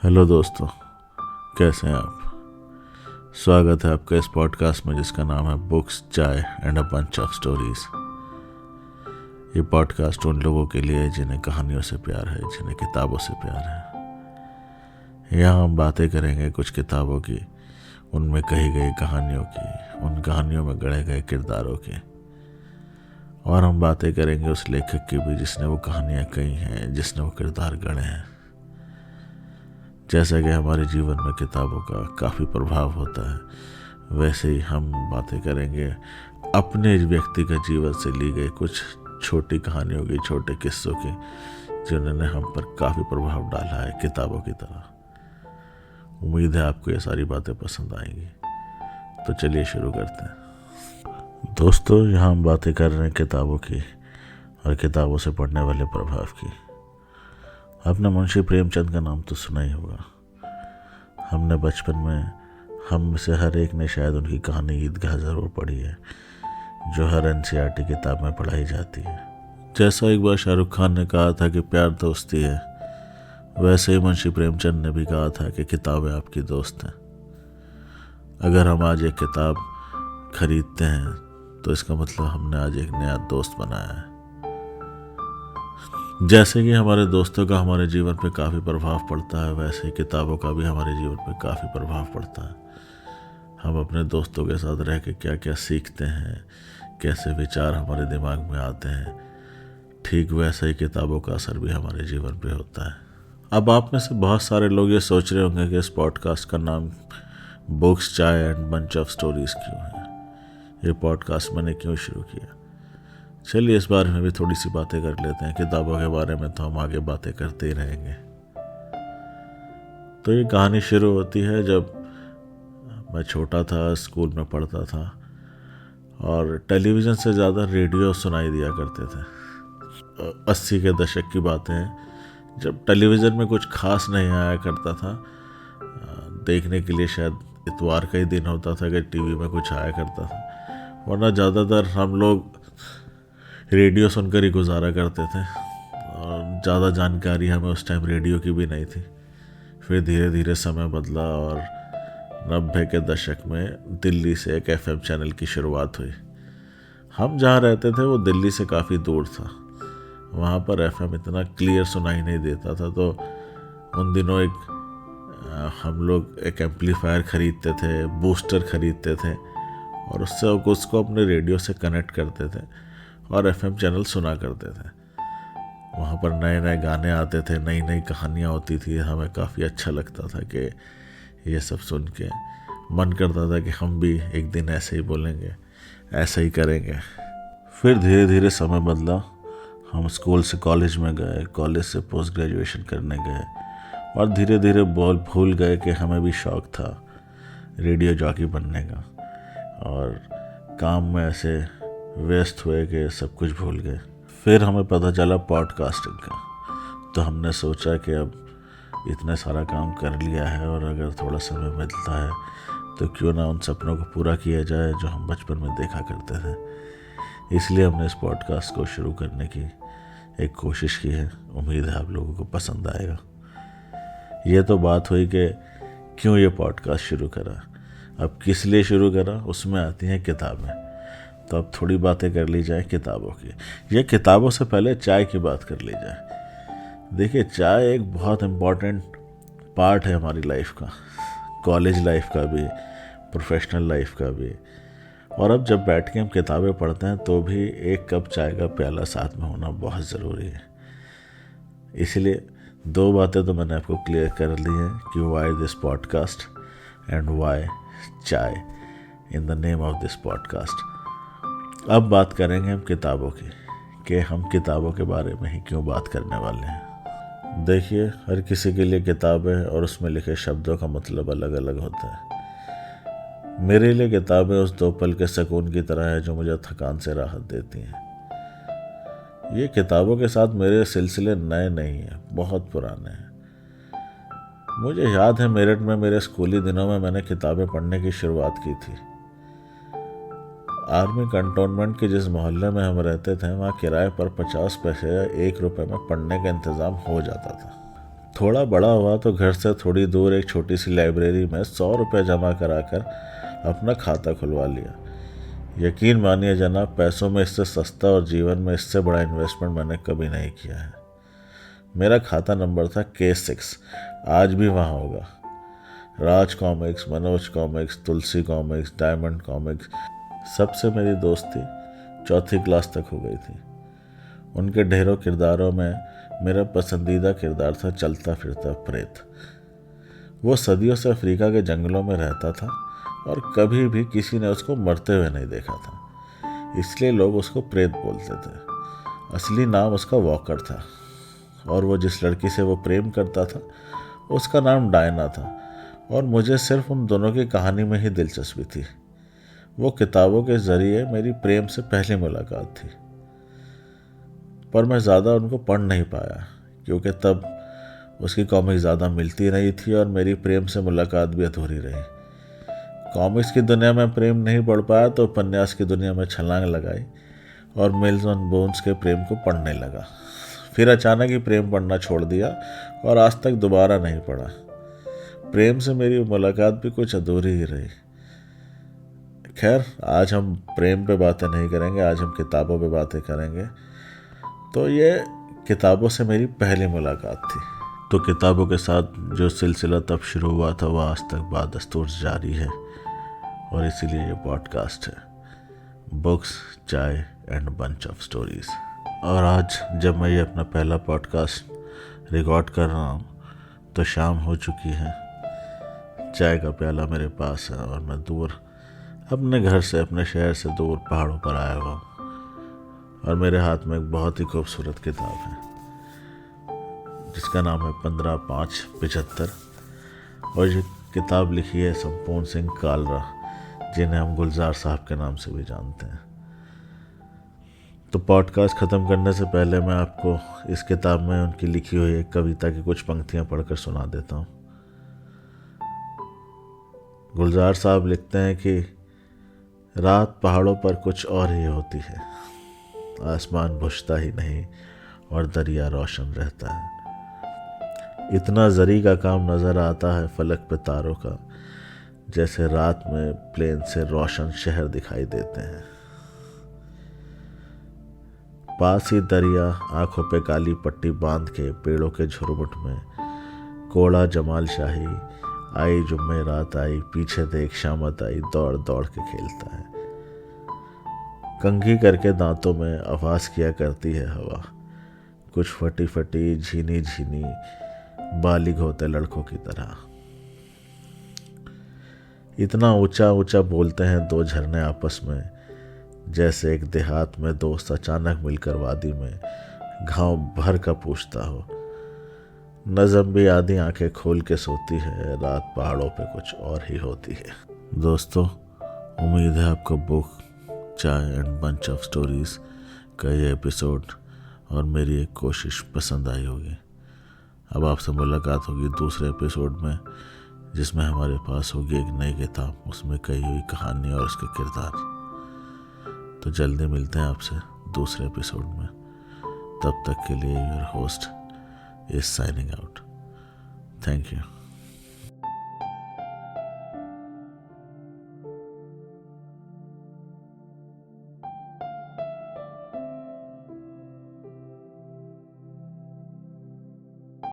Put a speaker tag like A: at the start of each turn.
A: Hello दोस्तों, कैसे हैं आप। स्वागत है आपका इस पॉडकास्ट में जिसका नाम है बुक्स, चाय and a bunch of stories. ये पॉडकास्ट उन लोगों के लिए है जिन्हें कहानियों से प्यार है, जिन्हें किताबों से प्यार है। यहाँ हम बातें करेंगे कुछ किताबों की, उनमें कही गई कहानियों की, उन कहानियों में गढ़े गए किरदारों की, और हम बातें करेंगे उस लेखक की भी जिसने वो कहानियाँ कही हैं, जिसने वो किरदार गढ़े हैं। जैसा कि हमारे जीवन में किताबों का काफ़ी प्रभाव होता है, वैसे ही हम बातें करेंगे अपने व्यक्तिगत जीवन से ली गई कुछ छोटी कहानियों की, छोटे किस्सों की, जिन्होंने हम पर काफ़ी प्रभाव डाला है किताबों की तरह। उम्मीद है आपको ये सारी बातें पसंद आएंगी। तो चलिए शुरू करते हैं। दोस्तों, यहाँ हम बातें कर रहे हैं किताबों की और किताबों से पढ़ने वाले प्रभाव की। आपने मुंशी प्रेमचंद का नाम तो सुना ही होगा। हमने बचपन में, हम में से हर एक ने शायद उनकी कहानी ईदगाह ज़रूर पढ़ी है, जो हर एनसीईआरटी किताब में पढ़ाई जाती है। जैसा एक बार शाहरुख खान ने कहा था कि प्यार दोस्ती है, वैसे ही मुंशी प्रेमचंद ने भी कहा था कि किताबें आपकी दोस्त हैं। अगर हम आज एक किताब खरीदते हैं तो इसका मतलब हमने आज एक नया दोस्त बनाया है। जैसे कि हमारे दोस्तों का हमारे जीवन पे काफ़ी प्रभाव पड़ता है, वैसे ही किताबों का भी हमारे जीवन पे काफ़ी प्रभाव पड़ता है। हम अपने दोस्तों के साथ रह के क्या क्या सीखते हैं, कैसे विचार हमारे दिमाग में आते हैं, ठीक वैसा ही किताबों का असर भी हमारे जीवन पे होता है। अब आप में से बहुत सारे लोग ये सोच रहे होंगे कि इस पॉडकास्ट का नाम बुक्स, चाय एंड बंच ऑफ स्टोरीज क्यों है, ये पॉडकास्ट मैंने क्यों शुरू किया। चलिए इस बारे में भी थोड़ी सी बातें कर लेते हैं। किताबों के बारे में तो हम आगे बातें करते ही रहेंगे। तो ये कहानी शुरू होती है जब मैं छोटा था, स्कूल में पढ़ता था, और टेलीविज़न से ज़्यादा रेडियो सुनाई दिया करते थे। 80 के दशक की बातें हैं, जब टेलीविज़न में कुछ खास नहीं आया करता था। देखने के लिए शायद इतवार का ही दिन होता था कि टीवी में कुछ आया करता था, वरना ज़्यादातर हम लोग रेडियो सुनकर ही गुजारा करते थे। और ज़्यादा जानकारी हमें उस टाइम रेडियो की भी नहीं थी। फिर धीरे धीरे समय बदला और 90 के दशक में दिल्ली से एक एफएम चैनल की शुरुआत हुई। हम जहाँ रहते थे वो दिल्ली से काफ़ी दूर था, वहाँ पर एफएम इतना क्लियर सुनाई नहीं देता था। तो उन दिनों हम लोग एक एम्पलीफायर ख़रीदते थे, बूस्टर ख़रीदते थे, और उसको अपने रेडियो से कनेक्ट करते थे और एफएम चैनल सुना करते थे। वहाँ पर नए नए गाने आते थे, नई नई कहानियाँ होती थी। हमें काफ़ी अच्छा लगता था कि ये सब सुन के मन करता था कि हम भी एक दिन ऐसे ही बोलेंगे, ऐसे ही करेंगे। फिर धीरे धीरे समय बदला, हम स्कूल से कॉलेज में गए, कॉलेज से पोस्ट ग्रेजुएशन करने गए, और धीरे धीरे भूल गए कि हमें भी शौक़ था रेडियो जॉकी बनने का, और काम में ऐसे व्यस्त हुए कि सब कुछ भूल गए। फिर हमें पता चला पॉडकास्टिंग का, तो हमने सोचा कि अब इतना सारा काम कर लिया है और अगर थोड़ा समय मिलता है तो क्यों ना उन सपनों को पूरा किया जाए जो हम बचपन में देखा करते थे। इसलिए हमने इस पॉडकास्ट को शुरू करने की एक कोशिश की है। उम्मीद है आप लोगों को पसंद आएगा। ये तो बात हुई कि क्यों ये पॉडकास्ट शुरू करा। अब किस लिए शुरू करा, उसमें आती हैं किताबें। तो अब थोड़ी बातें कर ली जाए किताबों की। ये किताबों से पहले चाय की बात कर ली जाए। देखिए, चाय एक बहुत इम्पॉर्टेंट पार्ट है हमारी लाइफ का, कॉलेज लाइफ का भी, प्रोफेशनल लाइफ का भी। और अब जब बैठ के हम किताबें पढ़ते हैं तो भी एक कप चाय का प्याला साथ में होना बहुत ज़रूरी है। इसलिए 2 बातें तो मैंने आपको क्लियर कर दी हैं कि why this podcast and why chai in the name of this podcast. अब बात करेंगे हम किताबों की, कि हम किताबों के बारे में ही क्यों बात करने वाले हैं। देखिए, हर किसी के लिए किताबें और उसमें लिखे शब्दों का मतलब अलग अलग होता है। मेरे लिए किताबें उस 2 पल के सुकून की तरह है जो मुझे थकान से राहत देती हैं। ये किताबों के साथ मेरे सिलसिले नए नहीं हैं, बहुत पुराने हैं। मुझे याद है मेरठ में मेरे स्कूली दिनों में मैंने किताबें पढ़ने की शुरुआत की थी। आर्मी कंटोनमेंट के जिस मोहल्ले में हम रहते थे, वहाँ किराए पर 50 पैसे या 1 रुपये में पढ़ने का इंतज़ाम हो जाता था। थोड़ा बड़ा हुआ तो घर से थोड़ी दूर एक छोटी सी लाइब्रेरी में 100 रुपये जमा कराकर अपना खाता खुलवा लिया। यकीन मानिए जनाब, पैसों में इससे सस्ता और जीवन में इससे बड़ा इन्वेस्टमेंट मैंने कभी नहीं किया है। मेरा खाता नंबर था K6, आज भी वहाँ होगा। राज कॉमिक्स, मनोज कॉमिक्स, तुलसी कॉमिक्स, डायमंड कॉमिक्स, सबसे मेरी दोस्ती 4th क्लास तक हो गई थी। उनके ढेरों किरदारों में मेरा पसंदीदा किरदार था चलता फिरता प्रेत। वो सदियों से अफ्रीका के जंगलों में रहता था और कभी भी किसी ने उसको मरते हुए नहीं देखा था, इसलिए लोग उसको प्रेत बोलते थे। असली नाम उसका वॉकर था और वो जिस लड़की से वो प्रेम करता था उसका नाम डायना था, और मुझे सिर्फ उन दोनों की कहानी में ही दिलचस्पी थी। वो किताबों के ज़रिए मेरी प्रेम से पहली मुलाकात थी, पर मैं ज़्यादा उनको पढ़ नहीं पाया क्योंकि तब उसकी कॉमिक्स ज़्यादा मिलती नहीं थी और मेरी प्रेम से मुलाकात भी अधूरी रही। कॉमिक्स की दुनिया में प्रेम नहीं पढ़ पाया तो उपन्यास की दुनिया में छलांग लगाई और मिल्स एंड बोन्स के प्रेम को पढ़ने लगा। फिर अचानक ही प्रेम पढ़ना छोड़ दिया और आज तक दोबारा नहीं पढ़ा। प्रेम से मेरी मुलाकात भी कुछ अधूरी ही रही। खैर, आज हम प्रेम पे बातें नहीं करेंगे, आज हम किताबों पे बातें करेंगे। तो ये किताबों से मेरी पहली मुलाकात थी। तो किताबों के साथ जो सिलसिला तब शुरू हुआ था वह आज तक बादस्तूर जारी है, और इसीलिए ये पॉडकास्ट है, बुक्स, चाय एंड बंच ऑफ स्टोरीज। और आज जब मैं ये अपना पहला पॉडकास्ट रिकॉर्ड कर रहा हूँ तो शाम हो चुकी है। चाय का प्याला मेरे पास है और मैं दूर अपने घर से, अपने शहर से दूर पहाड़ों पर आया हुआ हूँ, और मेरे हाथ में एक बहुत ही खूबसूरत किताब है जिसका नाम है 15/5/75, और ये किताब लिखी है संपूर्ण सिंह कालरा, जिन्हें हम गुलजार साहब के नाम से भी जानते हैं। तो पॉडकास्ट ख़त्म करने से पहले मैं आपको इस किताब में उनकी लिखी हुई एक कविता की कुछ पंक्तियां पढ़कर सुना देता हूँ। गुलजार साहब लिखते हैं कि रात पहाड़ों पर कुछ और ही होती है, आसमान बुझता ही नहीं और दरिया रोशन रहता है। इतना जरी का काम नज़र आता है फलक पे तारों का, जैसे रात में प्लेन से रोशन शहर दिखाई देते हैं। पास ही दरिया आंखों पे काली पट्टी बांध के पेड़ों के झुरमुट में कोड़ा जमाल शाही आई जुम्मे रात आई, पीछे देख शामत आई, दौड़ दौड़ के खेलता है। कंघी करके दांतों में आवाज़ किया करती है हवा, कुछ फटी फटी झीनी झीनी बालिग होते लड़कों की तरह। इतना ऊंचा ऊंचा बोलते हैं दो झरने आपस में, जैसे एक देहात में दोस्त अचानक मिलकर वादी में घाव भर का पूछता हो। नज़म भी आधी आंखें खोल के सोती है, रात पहाड़ों पे कुछ और ही होती है। दोस्तों, उम्मीद है आपको बुक, चाय एंड बंच ऑफ स्टोरीज़ का ये एपिसोड और मेरी एक कोशिश पसंद आई होगी। अब आपसे मुलाकात होगी दूसरे एपिसोड में, जिसमें हमारे पास होगी एक नई किताब, उसमें कही हुई कहानी और उसके किरदार। तो जल्दी मिलते हैं आपसे दूसरे एपिसोड में। तब तक के लिए your host is signing out. Thank you.